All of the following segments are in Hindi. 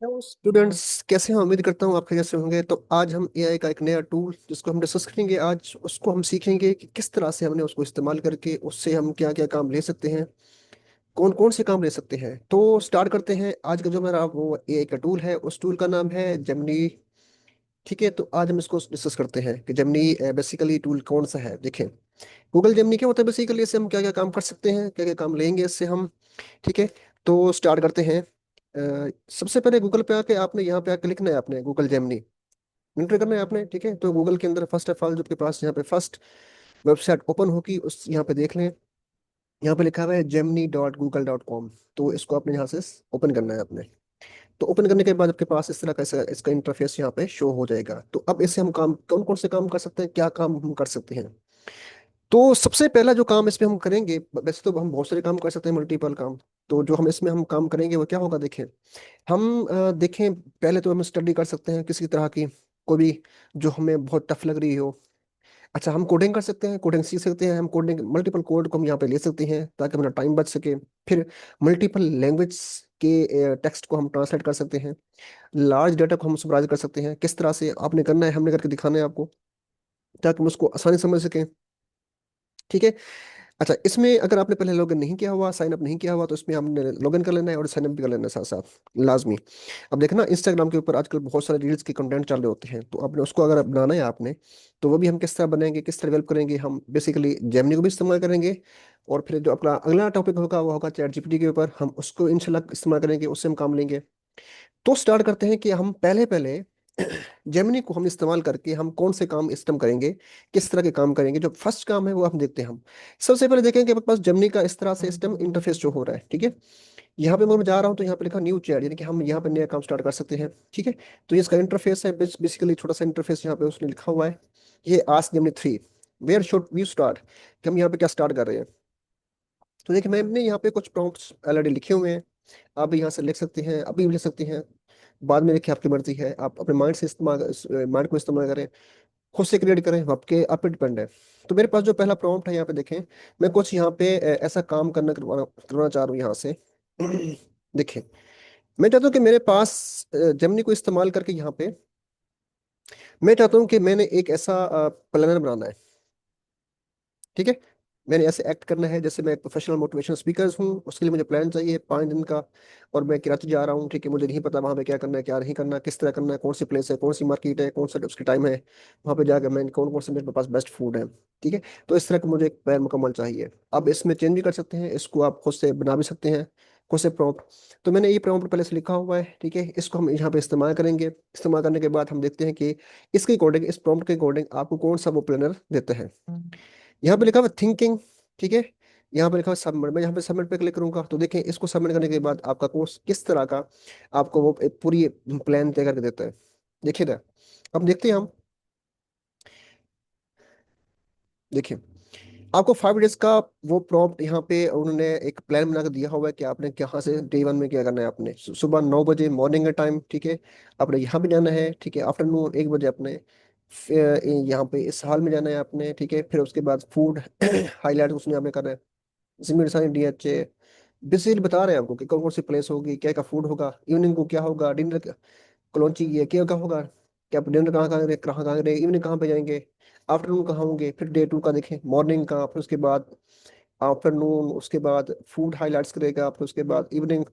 हेलो स्टूडेंट्स, कैसे हैं? उम्मीद करता हूँ आपके जैसे होंगे। तो आज हम एआई का एक नया टूल जिसको हम डिस्कस करेंगे, आज उसको हम सीखेंगे कि किस तरह से हमने उसको इस्तेमाल करके उससे हम क्या क्या काम ले सकते हैं, कौन कौन से काम ले सकते हैं। तो स्टार्ट करते हैं। आज का जो मेरा वो एआई का टूल है, उस टूल का नाम है जेमिनी। ठीक है, तो आज हम इसको डिस्कस करते हैं कि जेमिनी बेसिकली टूल कौन सा है। देखें, गूगल जेमिनी क्या होता है बेसिकली, इससे हम क्या क्या काम कर सकते हैं, क्या क्या काम लेंगे इससे हम। ठीक है, तो स्टार्ट करते हैं। सबसे पहले गूगल पे आके आपने यहाँ पे आके लिखना है, आपने गूगल जेमिनी एंटर करना है आपने। ठीक है, तो गूगल के अंदर फर्स्ट ऑफ ऑल जो आपके पास यहाँ पे फर्स्ट वेबसाइट ओपन होगी, उस यहाँ पे देख लें। यहाँ पे लिखा हुआ है gemini.google.com। तो इसको आपने यहाँ से ओपन करना है आपने। तो ओपन करने के बाद आपके पास इस तरह का इसका इंटरफेस यहाँ पे शो हो जाएगा। तो अब इससे हम काम कौन कौन से काम कर सकते हैं, क्या काम हम कर सकते हैं। तो सबसे पहला जो काम इसमें हम करेंगे, वैसे तो हम बहुत सारे काम कर सकते हैं, मल्टीपल काम। तो जो हम इसमें हम काम करेंगे वो क्या होगा, देखें। हम देखें, पहले तो हम स्टडी कर सकते हैं किसी तरह की, कोई भी जो हमें बहुत टफ लग रही हो। अच्छा, हम कोडिंग कर सकते हैं, कोडिंग सीख सकते हैं। हम कोडिंग मल्टीपल कोड को हम यहाँ पे ले सकते हैं ताकि हमारा टाइम बच सके। फिर मल्टीपल लैंग्वेज के टेक्स्ट को हम ट्रांसलेट कर सकते हैं। लार्ज डाटा को हम समराइज कर सकते हैं। किस तरह से आपने करना है, हमने करके दिखाना है आपको, ताकि हम उसको आसानी से समझ सकें। ठीक है। अच्छा, इसमें अगर आपने पहले लॉगिन नहीं किया हुआ, साइन अप नहीं किया हुआ, तो इसमें हमने लॉगिन कर लेना है और साइन अप भी कर लेना है साथ साथ, लाजमी। अब देखना, इंस्टाग्राम के ऊपर आजकल बहुत सारे रील्स के कंटेंट चल रहे होते हैं, तो आपने उसको अगर बनाना है आपने, तो वो भी हम किस तरह बनाएंगे, किस तरह डेवलप करेंगे। हम बेसिकली जेमिनी को भी इस्तेमाल करेंगे। और फिर जो अपना अगला टॉपिक होगा वो होगा चैट जीपीटी के ऊपर, हम उसको इंशाल्लाह इस्तेमाल करेंगे, उससे हम काम लेंगे। तो स्टार्ट करते हैं कि हम पहले पहले जेमिनी को हम इस्तेमाल करके हम कौन से काम इस्तेमाल करेंगे, किस तरह के काम करेंगे। जो फर्स्ट काम है वो हम देखते हैं। हम सबसे पहले देखेंगे कि अपने पास जेमिनी का इस तरह से सिस्टम इंटरफेस जो हो रहा है। ठीक है, यहाँ पे मैं जा रहा हूँ तो यहाँ पे लिखा न्यू चैट, यानी कि हम यहाँ पे नया काम स्टार्ट कर सकते हैं। ठीक है, तो ये इसका इंटरफेस है, बेसिकली छोटा सा इंटरफेस यहाँ पे उसने लिखा हुआ है। ये ask Gemini 3 where should we start, कि हम यहाँ पे क्या स्टार्ट कर रहे हैं। तो देखिए, मैंने यहाँ पे कुछ प्रॉम्प्ट्स ऑलरेडी लिखे हुए हैं। आप भी यहाँ से लिख सकते हैं, अभी भी लिख सकते हैं, बाद में लिखिए, आपकी मर्जी है। आप अपने माइंड से इस्तेमाल, माइंड को इस्तेमाल करें, खुद से क्रिएट करें, आपके आप पे डिपेंड है। तो मेरे पास जो पहला प्रॉम्प्ट है यहाँ पे देखें, मैं कुछ यहाँ पे ऐसा काम करवाना करवाना चाह रहा हूँ यहाँ से। देखें, मैं चाहता हूँ कि मेरे पास जेमिनी को इस्तेमाल करके यहाँ पे मैं चाहता हूँ कि मैंने एक ऐसा प्लानर बनाना है। ठीक है, मैंने ऐसे एक्ट करना है जैसे मैं एक प्रोफेशनल मोटिवेशनल स्पीकर हूँ। उसके लिए मुझे प्लान चाहिए 5 दिन का। और मैं कराची जा रहा हूँ। ठीक है, मुझे नहीं पता वहाँ पे क्या करना है, क्या नहीं करना, किस तरह करना है, कौन सी प्लेस है, कौन सी मार्केट है, कौन सा उसकी टाइम है, वहाँ पे जाकर मैं कौन कौन से मेरे पास बेस्ट फूड है। ठीक है, तो इस तरह का मुझे एक प्लान मुकम्मल चाहिए। अब इसमें चेंज भी कर सकते हैं, इसको आप खुद से बना भी सकते हैं, खुद से प्रॉम्प्ट। तो मैंने ये प्रॉम्प्ट पहले से लिखा हुआ है। ठीक है, इसको हम यहाँ पे इस्तेमाल करेंगे। इस्तेमाल करने के बाद हम देखते हैं कि इसके अकॉर्डिंग, इस प्रॉम्प्ट के अकॉर्डिंग आपको कौन सा वो प्लानर देता है। यहाँ पे लिखा हुआ थिंकिंग। ठीक है, यहाँ पे लिखा हुआ सबमिट। मैं यहाँ पे सबमिट पे क्लिक करूंगा तो देखें, इसको सबमिट करने के बाद आपका कोर्स किस तरह का आपको वो एक पूरी प्लान तय करके देता है। देखिए ना, अब देखते हैं हम। देखिए, आपको 5 डेज का वो प्रॉम्प्ट यहाँ पे उन्होंने एक प्लान बना के दिया हुआ है कि आपने कहाँ से डे 1 में क्या करना है। आपने सुबह 9 बजे मॉर्निंग का टाइम, ठीक है, आपने यहाँ भी जाना है। ठीक है, आफ्टरनून 1 बजे आपने यहाँ पे इस हाल में जाना है आपने। ठीक है, फिर उसके बाद फूड हाईलाइट उसने हमें करना है। जिसमें सारे डीएचए बेसिकली बता रहे हैं आपको कि कौन कौन सी प्लेस होगी, क्या क्या फूड होगा, इवनिंग को क्या होगा, डिनर कौन सी ये क्या क्या होगा, क्या डिनर कहाँ कहाँ करें, कहाँ कहाँ करें, इवनिंग कहाँ पे जाएंगे, आफ्टरनून कहाँ होंगे। फिर डे 2 का देखें, मॉर्निंग का, फिर उसके बाद आफ्टरनून, उसके बाद फूड हाईलाइट्स करेगा, फिर उसके बाद इवनिंग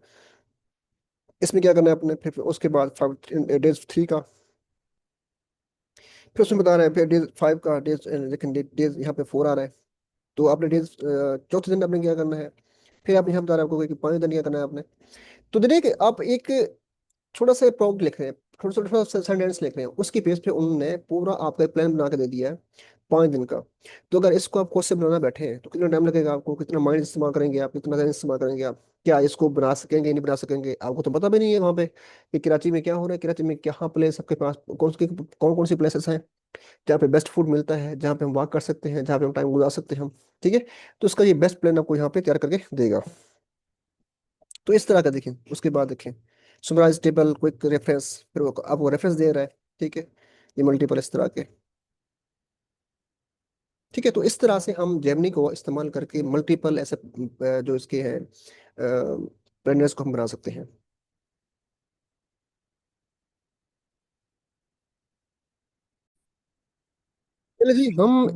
इसमें क्या करना है अपने। फिर उसके बाद 5 डेज 3 का, फिर उसमें बता रहे हैं। फिर डे 5 का डेज, लेकिन डेज यहाँ पे 4 आ रहा है। तो आपने डेज चौथे दिन आपने क्या करना है। फिर आप यहाँ बता रहे हैं आपको कि 5 दिन क्या करना है आपने। तो देखिए कि आप एक छोटा सा प्रॉम्प्ट लिख रहे हैं, थोड़ा सा सेंटेंस लिख रहे हैं, उसके बेस पे उन्होंने पूरा आपका प्लान बना के दे दिया है 5 दिन का। तो अगर इसको आप खुद से बनाना बैठे हैं तो कितना टाइम लगेगा आपको, कितना माइंड इस्तेमाल करेंगे आप, कितना टाइम इस्तेमाल करेंगे आप, क्या इसको बना सकेंगे नहीं बना सकेंगे। आपको तो पता भी नहीं है वहाँ पे कि कराची में क्या हो रहा है, कराची में क्या प्लेस आपके पास, कौन कौन सी प्लेसेस हैं जहाँ पे बेस्ट फूड मिलता है, जहाँ पे हम वॉक कर सकते हैं, जहाँ पे हम टाइम गुजार सकते हैं हम। ठीक है, तो उसका ये बेस्ट प्लान आपको यहाँ पे तैयार करके देगा। तो इस तरह का देखें, उसके बाद देखें समराइज टेबल, क्विक रेफरेंस, फिर वो आपको रेफरेंस दे रहा है। ठीक है, ये मल्टीपल इस तरह के। ठीक है, तो इस तरह से हम जेमिनी को इस्तेमाल करके मल्टीपल ऐसे जो इसके हैं प्लेनर्स को हम बना सकते हैं। चलिए जी, हम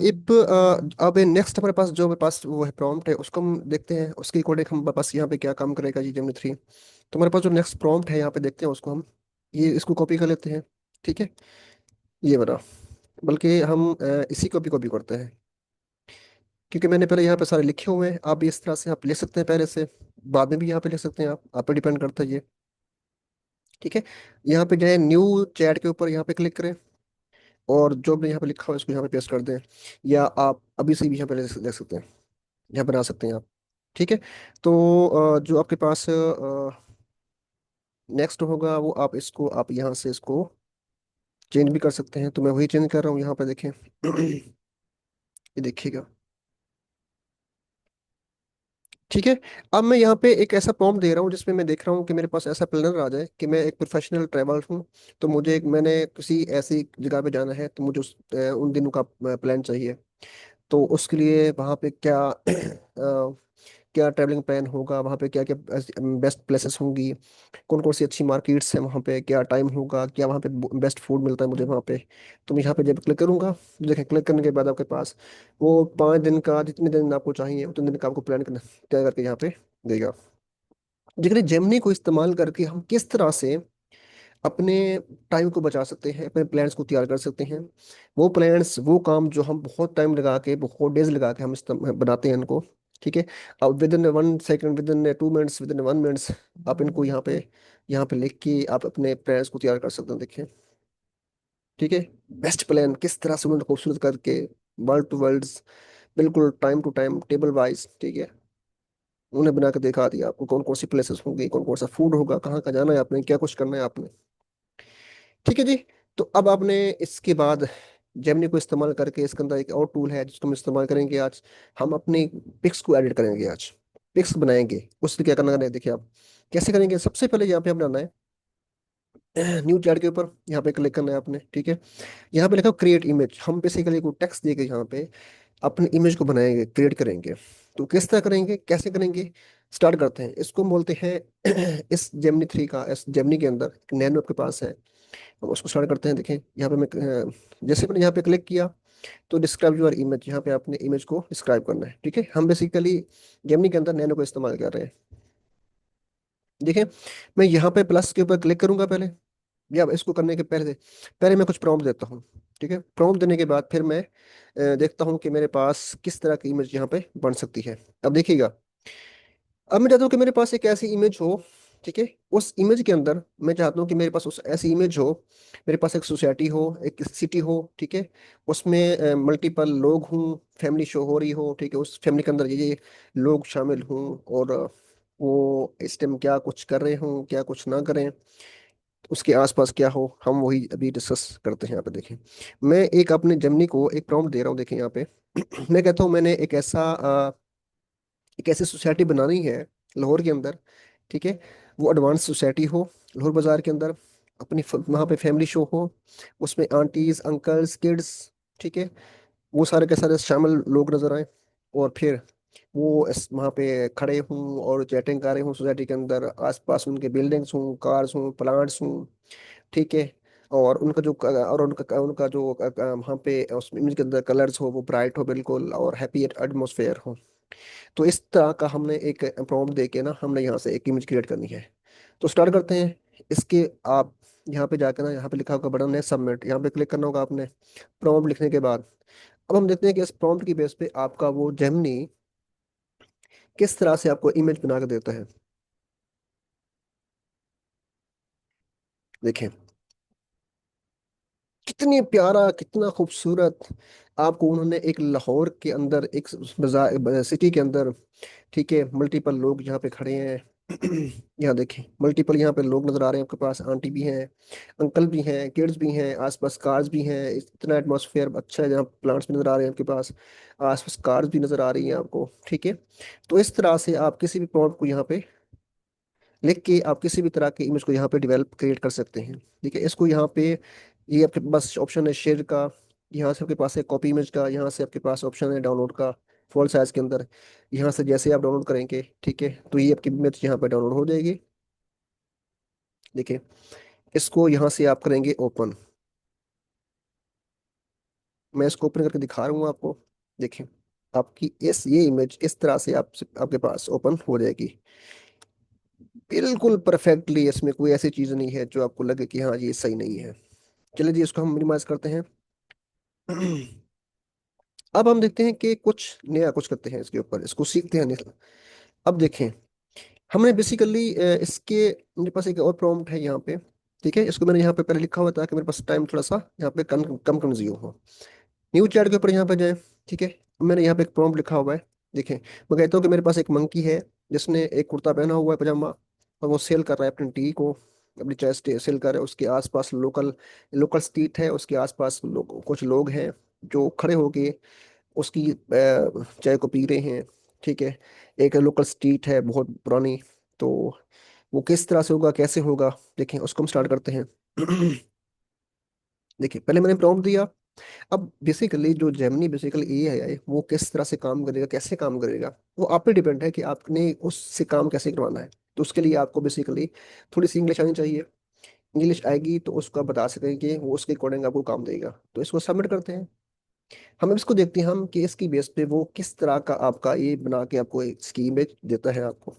अब नेक्स्ट हमारे पास जो हमारे पास वो है प्रॉम्प्ट है, उसको हम देखते हैं उसके अकॉर्डिंग हमारे पास यहाँ पे क्या काम करेगा जी जेमिनी 3। तो हमारे पास जो नेक्स्ट प्रॉम्प्ट है यहाँ पे देखते हैं उसको हम, ये इसको कॉपी कर लेते हैं। ठीक है, ये बना, बल्कि हम इसी को भी कॉपी करते हैं, क्योंकि मैंने पहले यहाँ पे सारे लिखे हुए हैं। आप भी इस तरह से आप लिख सकते हैं पहले से, बाद में भी यहाँ पे लिख सकते हैं, आप पे डिपेंड करता है ये। ठीक है, यहाँ पे जाए न्यू चैट के ऊपर, यहाँ पे क्लिक करें, और जो भी यहाँ पे लिखा हुआ है उसको यहाँ पे पेस्ट कर दें, या आप अभी से भी यहाँ पे लिख सकते हैं, यहाँ बना सकते हैं आप। ठीक है, तो जो आपके पास नेक्स्ट होगा वो आप इसको, आप यहाँ से इसको चेंज भी कर सकते हैं। तो मैं वही चेंज कर रहा हूँ यहाँ पे, देखें। ये देखिएगा। ठीक है, अब मैं यहाँ पे एक ऐसा प्रॉम्प्ट दे रहा हूँ जिसमें मैं देख रहा हूँ कि मेरे पास ऐसा प्लानर आ जाए कि मैं एक प्रोफेशनल ट्रैवलर हूँ। तो मुझे मैंने किसी ऐसी जगह पे जाना है, तो मुझे उन दिनों का प्लान चाहिए। तो उसके लिए वहाँ पे क्या क्या ट्रैवलिंग प्लान होगा, वहाँ पे क्या क्या बेस्ट प्लेसेस होंगी, कौन कौन सी अच्छी मार्केट्स हैं वहाँ पे, क्या टाइम होगा, क्या वहाँ पे बेस्ट फूड मिलता है मुझे वहाँ पे। तो मैं यहाँ पे जब क्लिक करूँगा, देखें क्लिक करने के बाद आपके पास वो 5 दिन का, जितने दिन आपको चाहिए उतने दिन का आपको प्लान करना तय करके यहाँ पे देगा। लेकिन जेमिनी को इस्तेमाल करके हम किस तरह से अपने टाइम को बचा सकते हैं, अपने प्लान्स को तैयार कर सकते हैं। वो प्लान्स, वो काम जो हम बहुत टाइम लगा के, बहुत डेज लगा के हम बनाते हैं इनको। ठीक है, अब with in 1 second, with in 2 minutes, with in 1 minutes आप इनको यहाँ पे लिख के आप अपने प्लान्स को तैयार कर सकते हैं। देखिए, ठीक है, बेस्ट प्लान किस तरह से उन्होंने खूबसूरत करके, वर्ड टू वर्ड्स, बिल्कुल time to time, table wise, ठीक है, उन्हें बना के दिखा दिया आपको कौन कौन सी प्लेसेस होंगी, कौन कौन सा फूड होगा, कहाँ कहाँ जाना है आपने, क्या कुछ करना है आपने। ठीक है जी, तो अब आपने इसके बाद जेमिनी को इस्तेमाल करके, इसके अंदर एक और टूल है जिसको हम इस्तेमाल करेंगे आज। हम अपने पिक्स को एडिट करेंगे आज, पिक्स बनाएंगे। उससे क्या करना है देखिए आप कैसे करेंगे। सबसे पहले यहाँ पे हम बनाना है न्यू चैट के ऊपर, यहाँ पे क्लिक करना है आपने। ठीक है, यहाँ पे लिखा क्रिएट इमेज, हम बेसिकली को टेक्स्ट देके यहाँ पे अपनी इमेज को बनाएंगे, क्रिएट करेंगे। तो किस तरह करेंगे, कैसे करेंगे, स्टार्ट करते हैं। इसको हम बोलते हैं इस जेमिनी 3 का, इस जेमिनी के अंदर एक नैनो आपके पास है, हम उसको स्टार्ट करते हैं। देखें यहाँ पे मैं जैसे मैंने यहाँ पे क्लिक किया, तो डिस्क्राइब योर इमेज, यहाँ पे आपने इमेज को डिस्क्राइब करना है। ठीक है, हम बेसिकली जेमिनी के अंदर नैनो को इस्तेमाल कर रहे हैं। देखिए, मैं यहाँ पे प्लस के ऊपर क्लिक करूंगा पहले, या इसको करने के पहले मैं कुछ प्रॉम्प्ट देता हूँ। ठीक है, प्रॉम्प्ट देने के बाद फिर मैं देखता हूँ कि मेरे पास किस तरह की इमेज यहाँ पे बन सकती है। अब देखिएगा, अब मैं चाहता हूँ कि मेरे पास एक ऐसी इमेज हो। ठीक है, उस इमेज के अंदर मैं चाहता हूँ कि मेरे पास उस ऐसी इमेज हो, मेरे पास एक सोसाइटी हो, एक सिटी हो। ठीक है, उसमें मल्टीपल लोग हों, फैमिली शो हो रही हो। ठीक है, उस फैमिली के अंदर ये लोग शामिल हों, और वो इस टाइम क्या कुछ कर रहे हों, क्या कुछ ना करें, उसके आसपास क्या हो, हम वही अभी डिस्कस करते हैं। यहाँ पे देखें, मैं एक अपने जेमिनी को एक प्रॉम्प्ट दे रहा हूँ। देखें यहाँ पे मैं कहता हूँ मैंने एक ऐसी सोसाइटी बनानी है लाहौर के अंदर। ठीक है, वो एडवांस सोसाइटी हो लाहौर बाजार के अंदर, वहाँ पे फैमिली शो हो, उसमें आंटीज, अंकल्स, किड्स, ठीक है, वो सारे के सारे शामिल लोग नजर आए। और फिर वो वहाँ पे खड़े हूँ और चैटिंग कर रहे हूँ सोसाइटी के अंदर, आसपास उनके बिल्डिंग्स हूँ, कार्स हूँ, प्लांट्स हूँ। ठीक है, और उनका जो वहाँ पे उस इमेज के अंदर कलर्स हो वो ब्राइट हो बिल्कुल, और हैप्पी एटमोसफेयर हो। तो इस तरह का हमने एक प्रॉम्प्ट दे के ना, हमने यहाँ से एक इमेज क्रिएट करनी है। तो स्टार्ट करते हैं इसके। आप यहाँ पे जाकर ना, यहाँ पे लिखा होगा बटन है सबमिट, यहाँ पे क्लिक करना होगा आपने प्रॉम्प्ट लिखने के बाद। अब हम देखते हैं कि इस प्रॉम्प्ट की बेस पे आपका वो जेमिनी किस तरह से आपको इमेज बना के देता है। देखें, कितनी प्यारा, कितना खूबसूरत आपको उन्होंने एक लाहौर के अंदर, एक बाजार सिटी के अंदर, ठीक है, मल्टीपल लोग यहाँ पे खड़े हैं। यहाँ देखें, मल्टीपल यहाँ पे लोग नजर आ रहे हैं आपके पास, आंटी भी हैं, अंकल भी हैं, किड्स भी हैं, आसपास कार्स भी हैं। इतना एटमॉस्फेयर अच्छा है, जहाँ प्लांट्स भी नजर आ रहे हैं आपके पास, आसपास कार्स भी नजर आ रही हैं आपको। ठीक है, तो इस तरह से आप किसी भी प्रॉम्प्ट को यहाँ पे लिख के आप किसी भी तरह की इमेज को यहाँ पे डेवलप क्रिएट कर सकते हैं। ठीक है, इसको यहाँ पे, ये आपके पास ऑप्शन है शेयर का, यहाँ से आपके पास है कॉपी इमेज का, यहाँ से आपके पास ऑप्शन है डाउनलोड का फुल साइज के अंदर। यहाँ से जैसे आप डाउनलोड करेंगे, ठीक है, तो ये आपकी इमेज यहाँ पे डाउनलोड हो जाएगी। देखिए, इसको यहाँ से आप करेंगे ओपन। मैं इसको ओपन करके दिखा रहा हूँ आपको। देखिए, आपकी इस ये इमेज इस तरह से आपके पास ओपन हो जाएगी, बिल्कुल परफेक्टली। इसमें कोई ऐसी चीज नहीं है जो आपको लगे कि हाँ ये सही नहीं है। चलिए जी, इसको हम मिनिमाइज करते हैं। अब हम देखते हैं कि कुछ नया कुछ करते हैं इसके ऊपर, इसको सीखते हैं नहीं। अब देखें, हमने बेसिकली इसके, मेरे पास एक और प्रॉम्प्ट है यहाँ पे। ठीक है, इसको मैंने यहाँ पे पहले लिखा हुआ था कि मेरे पास टाइम थोड़ा सा यहाँ पे कम कम कंज्यूम हो। न्यू चैट के ऊपर यहाँ पे जाए। ठीक है, मैंने यहाँ पे एक प्रॉम्प्ट लिखा हुआ है। देखें, मैं कहता हूँ कि मेरे पास एक मंकी है जिसने एक कुर्ता पहना हुआ है, पजामा, और वो सेल कर रहा है अपनी टी को, अपनी चाय सेल कर रहा है। उसके आसपास लोकल लोकल स्ट्रीट है, उसके आसपास कुछ लोग हैं जो खड़े होके उसकी चाय को पी रहे हैं। ठीक है, एक लोकल स्ट्रीट है बहुत पुरानी। तो वो किस तरह से होगा, कैसे होगा, देखें उसको हम स्टार्ट करते हैं। देखिए, पहले मैंने प्रॉम्प्ट दिया। अब बेसिकली जो जेमिनी बेसिकली ये है, वो किस तरह से काम करेगा, कैसे काम करेगा, वो आप पे डिपेंड है कि आपने उससे काम कैसे करवाना है। तो उसके लिए आपको बेसिकली थोड़ी सी इंग्लिश आनी चाहिए। इंग्लिश आएगी तो उसको आप बता सकेंगे, वो उसके अकॉर्डिंग आपको काम देगा। तो इसको सबमिट करते हैं। हम अब इसको देखते हैं हम कि इसकी बेस पे वो किस तरह का आपका ये बना के आपको एक स्कीम देता है आपको।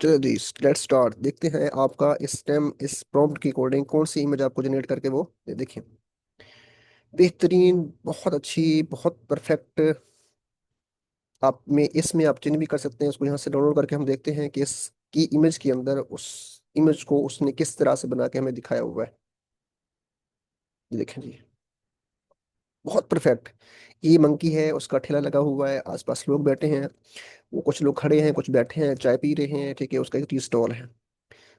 चलो जी, लेट्स स्टार्ट। देखते हैं आपका इस टाइम इस प्रॉम्प्ट के अकॉर्डिंग कौन सी इमेज आपको जनरेट करके वो देखिए। बेहतरीन, बहुत अच्छी, बहुत परफेक्ट। आप में इसमें आप चेंज भी कर सकते हैं। उसको यहाँ से डाउनलोड करके हम देखते हैं कि इसकी इमेज के अंदर उस इमेज को उसने किस तरह से बना के हमें दिखाया हुआ है। ये देखें जी, बहुत परफेक्ट। ये मंकी है, उसका ठेला लगा हुआ है, आसपास लोग बैठे हैं। वो कुछ लोग खड़े हैं, कुछ बैठे हैं, चाय पी रहे हैं। ठीक है, उसका एक टी स्टॉल है।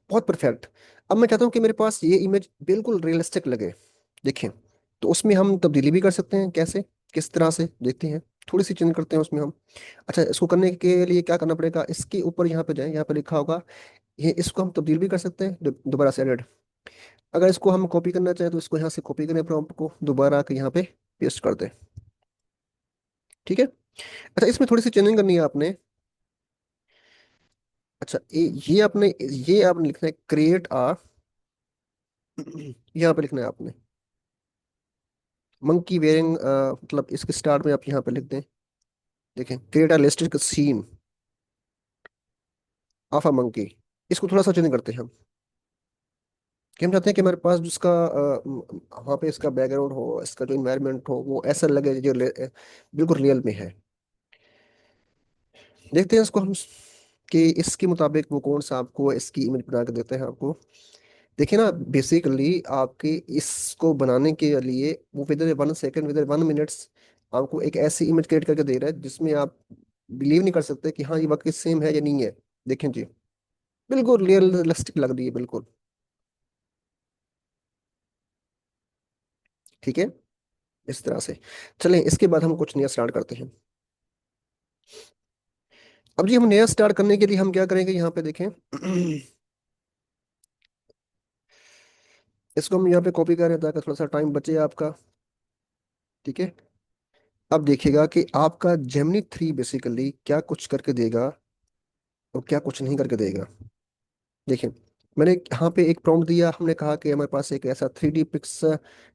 बहुत परफेक्ट। अब मैं चाहता हूँ कि मेरे पास ये इमेज बिल्कुल रियलिस्टिक लगे। देखें, तो उसमें हम तब्दीली भी कर सकते हैं। कैसे, किस तरह से, देखते हैं। थोड़ी सी चेंज करते हैं उसमें हम। अच्छा, इसको करने के लिए क्या करना पड़ेगा, इसके ऊपर यहाँ पे जाए, यहाँ पे लिखा होगा ये, इसको हम तब्दील भी कर सकते हैं दोबारा से एडिट। अगर इसको हम कॉपी करना चाहें तो इसको यहाँ से कॉपी करें, प्रॉम्प्ट को दोबारा आके यहाँ पे पेस्ट कर दें। ठीक है। अच्छा, इसमें थोड़ी सी चेंजिंग करनी है आपने। अच्छा, ये आपने लिखना है क्रिएट आ, यहाँ पे लिखना है आपने मंकी वेयरिंग, मतलब इसके स्टार्ट में आप यहाँ पे लिख दें। देखें, create a realistic scene of a monkey. इसको थोड़ा सा चेंज करते हैं हम, कि हम चाहते हैं कि हमारे पास जिसका वहाँ पे इसका बैकग्राउंड हो, इसका जो इन्वायरमेंट हो, वो ऐसा लगे जो बिल्कुल रियल में है। देखते हैं इसको हम कि इसके मुताबिक वो कौन सा आपको इसकी इमेज बना के देते हैं आपको। देखिए ना, बेसिकली आपके इसको बनाने के लिए वो with in 1 second, with in 1 minutes आपको एक ऐसी इमेज क्रिएट करके दे रहा है जिसमें आप बिलीव नहीं कर सकते कि हाँ ये वाकई सेम है या नहीं है। देखें जी, बिल्कुल रियलिस्टिक लग रही है, बिल्कुल। ठीक है, इस तरह से। चलें, इसके बाद हम कुछ नया स्टार्ट करते हैं। अब जी, हम नया स्टार्ट करने के लिए हम क्या करेंगे, यहाँ पे देखें। इसको हम यहाँ पे कॉपी करें ताकि थोड़ा सा टाइम बचे आपका। ठीक है, अब देखिएगा कि आपका जेमिनी 3 बेसिकली क्या कुछ करके देगा और क्या कुछ नहीं करके देगा। देखिए, मैंने यहाँ पे एक प्रॉम्प्ट दिया, हमने कहा कि हमारे पास एक ऐसा 3D पिक्स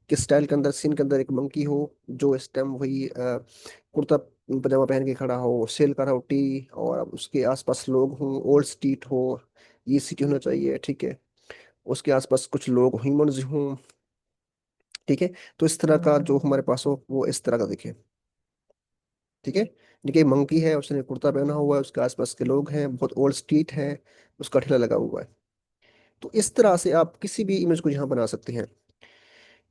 के स्टाइल के अंदर, सीन के अंदर एक मंकी हो जो इस टाइम वही कुर्ता पजामा पहन के खड़ा हो, सेल कर रहा हो टी, और उसके आसपास लोग हों, ओल्ड स्ट्रीट हो, ये सिटी होना चाहिए। ठीक है, उसके आसपास कुछ लोग ह्यूमंस हों। ठीक है, तो इस तरह का जो हमारे पास हो वो इस तरह का दिखे। ठीक है, देखिए मंकी है, उसने कुर्ता पहना हुआ है, उसके आसपास के लोग हैं, बहुत ओल्ड स्ट्रीट है, उसका ठेला लगा हुआ है। तो इस तरह से आप किसी भी इमेज को यहाँ बना सकते हैं।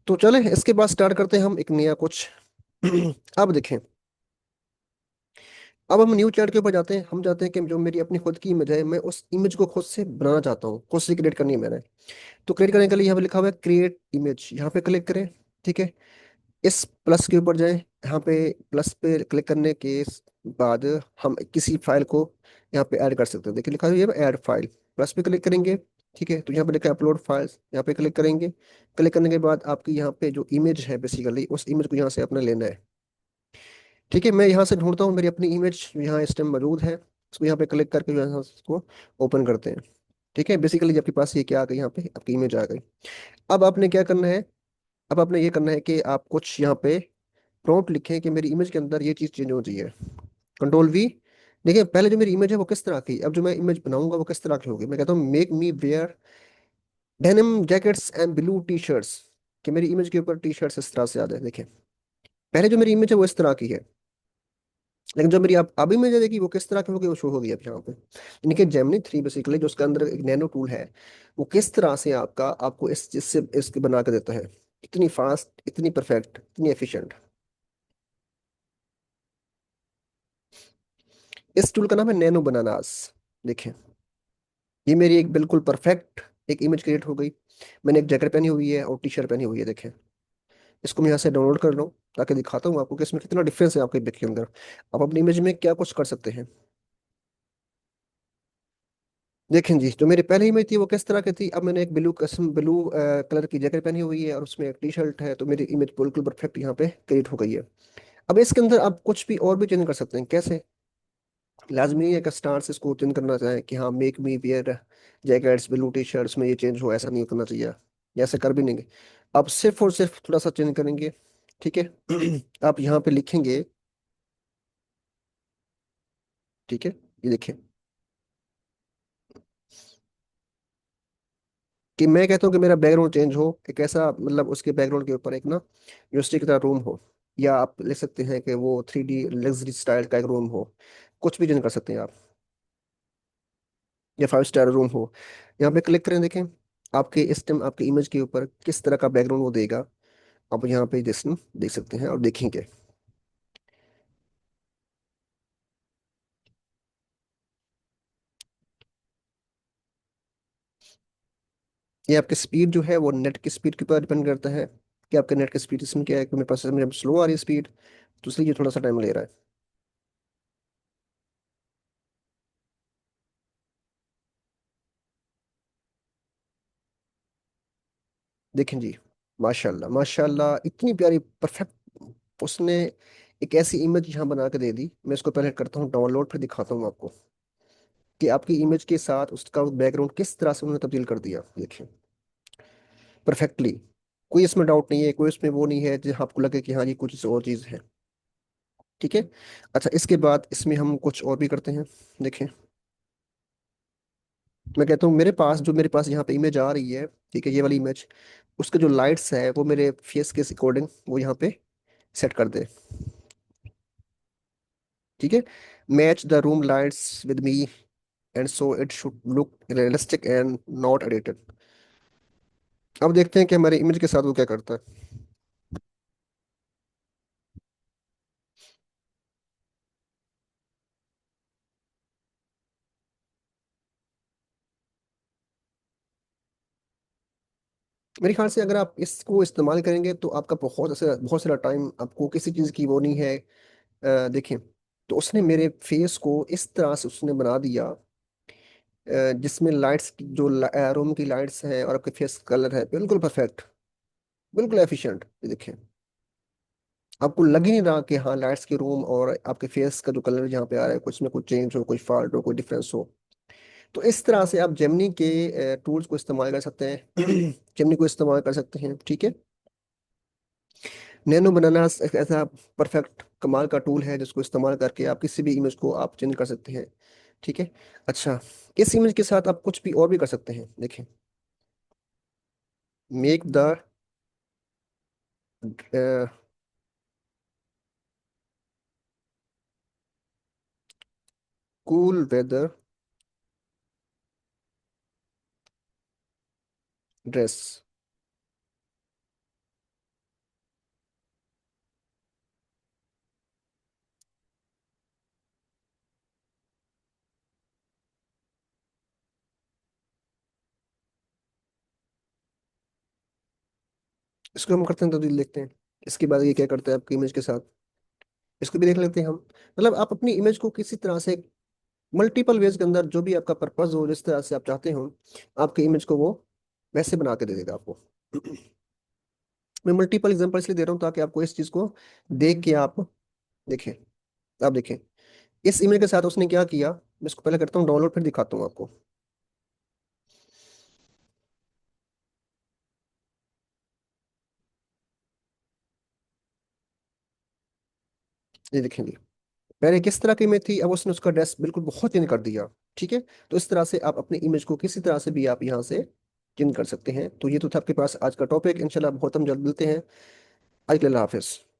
तो चले, इसके बाद स्टार्ट करते हैं हम एक नया कुछ। अब देखें, अब हम न्यू चैट के ऊपर जाते हैं। हम चाहते हैं कि जो मेरी अपनी खुद की इमेज है, मैं उस इमेज को खुद से बनाना चाहता हूँ, खुद से क्रिएट करनी है मैंने। तो क्रिएट करने के लिए यहाँ पे लिखा हुआ है क्रिएट इमेज, यहाँ पे क्लिक करें। ठीक है, इस प्लस के ऊपर जाएं। यहाँ पे प्लस पे क्लिक करने के बाद हम किसी फाइल को यहाँ पे ऐड कर सकते हैं। देखिए, लिखा है ये ऐड फाइल, प्लस पे क्लिक करेंगे। ठीक है, तो यहाँ पे लिखा है अपलोड फाइल्स, यहाँ पे क्लिक करेंगे। क्लिक करने के बाद आपकी यहाँ पे जो इमेज है बेसिकली, उस इमेज को यहाँ से अपने लेना है। ठीक है, मैं यहाँ से ढूंढता हूँ मेरी अपनी इमेज, यहाँ इस टाइम मौजूद है। इसको यहाँ पे क्लिक करके जो है उसको ओपन करते हैं। ठीक है, बेसिकली आपके पास ये क्या आ गई, यहाँ पे आपकी इमेज आ गई। अब आपने क्या करना है, अब आपने ये करना है कि आप कुछ यहाँ पे प्रॉम्प्ट लिखें कि मेरी इमेज के अंदर ये चीज़ चेंज हो चाहिए। Control V। देखिए पहले जो मेरी इमेज है वो किस तरह की, अब जो मैं इमेज बनाऊंगा वो किस तरह की होगी। मैं कहता हूँ make me wear denim jackets and blue T shirts, कि मेरी इमेज के ऊपर टी शर्ट्स इस तरह से आ जाए। देखिए पहले जो मेरी इमेज है वो इस तरह की है, लेकिन जो मेरी आप अब इमेज देखी वो किस तरह की होगी, वो शो होगी अब यहाँ पे। यानी कि जेमिनी 3 बेसिकली जो उसके अंदर एक नैनो टूल है, वो किस तरह से आपको इस चीज से इसके बना के देता है, इतनी फास्ट, इतनी परफेक्ट, इतनी एफिशिएंट। इस टूल का नाम है नैनो बनानास। देखें, ये मेरी एक बिल्कुल परफेक्ट एक इमेज क्रिएट हो गई। मैंने एक जैकेट पहनी हुई है और टी शर्ट पहनी हुई है। देखें, इसको मैं यहाँ से डाउनलोड कर लूँ ताकि दिखाता हूँ आपको कि इसमें कितना डिफरेंस है आपके पिक के अंदर। आप अपनी इमेज में क्या कुछ कर सकते हैं। देखें जी, जो मेरी पहली इमेज थी वो किस तरह की थी, अब मैंने एक ब्लू कलर की जैकेट पहनी हुई है और उसमें एक टी शर्ट है, तो मेरी इमेज बिल्कुल परफेक्ट यहाँ पे क्रिएट हो गई है। अब इसके अंदर आप कुछ भी और भी चेंज कर सकते हैं। कैसे? लाजमी नहीं है कि स्टार से इसको चेंज करना चाहें कि हाँ make me wear jackets blue T shirts में ये चेंज हो, ऐसा नहीं करना चाहिए, या ऐसा कर भी नहीं। आप सिर्फ और सिर्फ थोड़ा सा चेंज करेंगे। ठीक है आप यहाँ पे लिखेंगे, ठीक है, ये देखिए कि मैं कहता हूँ कि मेरा बैकग्राउंड चेंज हो, एक ऐसा मतलब उसके बैकग्राउंड के ऊपर एक ना यूनिवर्सिटी की तरह रूम हो, या आप लिख सकते हैं कि वो 3D लग्जरी स्टाइल का एक रूम हो। कुछ भी चेंज कर सकते हैं आप, या 5 स्टार रूम हो। यहाँ पे क्लिक करें, देखें आपके इस टाइम आपकी इमेज के ऊपर किस तरह का बैकग्राउंड वो देगा। आप यहाँ पे देख सकते हैं और देखेंगे। ये आपकी स्पीड जो है वो नेट की स्पीड के ऊपर डिपेंड करता है कि आपका नेट की स्पीड इसमें क्या है, कि मेरे पास मेरे स्लो आ रही है स्पीड, तो इसलिए ये थोड़ा सा टाइम ले रहा है। देखें जी, माशाल्लाह माशाल्लाह, इतनी प्यारी परफेक्ट उसने एक ऐसी इमेज यहाँ बना के दे दी। मैं इसको पहले करता हूँ डाउनलोड, फिर दिखाता हूँ आपको कि आपकी इमेज के साथ उसका बैकग्राउंड किस तरह से उन्होंने तब्दील कर दिया। देखिए परफेक्टली, कोई इसमें डाउट नहीं है, कोई इसमें वो नहीं है जो आपको लगे कि हाँ ये कुछ और चीज़ है। ठीक है। अच्छा, इसके बाद इसमें हम कुछ और भी करते हैं। देखें, मैं कहता हूँ मेरे पास यहाँ पे इमेज आ रही है, ठीक है, ये वाली इमेज, उसके जो लाइट्स है वो मेरे फेस के अकॉर्डिंग वो यहाँ पे सेट कर दे। ठीक है, match the room lights with me and so it should look realistic and not edited. अब देखते हैं कि हमारे इमेज के साथ वो क्या करता है। मेरे ख्याल से अगर आप इसको इस्तेमाल करेंगे तो आपका बहुत सारा टाइम आपको किसी चीज़ की वो नहीं है। देखें, तो उसने मेरे फेस को इस तरह से उसने बना दिया, जिसमें लाइट्स जो रूम की लाइट्स हैं और आपके फेस कलर है बिल्कुल परफेक्ट, बिल्कुल एफिशिएंट। ये देखें, आपको लग ही नहीं रहा कि हाँ लाइट्स के रूम और आपके फेस का जो कलर यहाँ पे आ रहा है कुछ में कुछ चेंज हो, कोई फॉल्ट हो, कोई डिफरेंस हो। तो इस तरह से आप जेमिनी के टूल्स को इस्तेमाल कर सकते हैं जेमिनी को इस्तेमाल कर सकते हैं। ठीक है, नैनो बनाना एक ऐसा परफेक्ट कमाल का टूल है जिसको इस्तेमाल करके आप किसी भी इमेज को आप चेंज कर सकते हैं। ठीक है। अच्छा, इस इमेज के साथ आप कुछ भी और भी कर सकते हैं। देखें, make the cool weather dress. इसको हम करते हैं, तब्दील देखते हैं। इसके बाद ये क्या करते हैं आपकी इमेज के साथ, इसको भी देख लेते हैं हम। मतलब आप अपनी इमेज को किसी तरह से मल्टीपल वेज के अंदर जो भी आपका पर्पज हो, जिस तरह से आप चाहते हो, आपकी इमेज को वो वैसे बना के दे देगा आपको। मैं मल्टीपल एग्जांपल इसलिए दे रहा हूँ ताकि आपको इस चीज को देख के आप देखें। आप देखें, इस इमेज के साथ उसने क्या किया, मैं इसको पहले करता हूँ डाउनलोड, फिर दिखाता हूँ आपको। ये देखेंगे, पहले किस तरह की इमेज थी, अब उसने उसका ड्रेस बिल्कुल बहुत चेंज कर दिया। ठीक है, तो इस तरह से आप अपनी इमेज को किसी तरह से भी आप यहाँ से चेंज कर सकते हैं। तो ये तो था आपके पास आज का टॉपिक। इंशाल्लाह बहुत हम जल्द मिलते हैं। आज के लिए अल्लाह हाफिज़।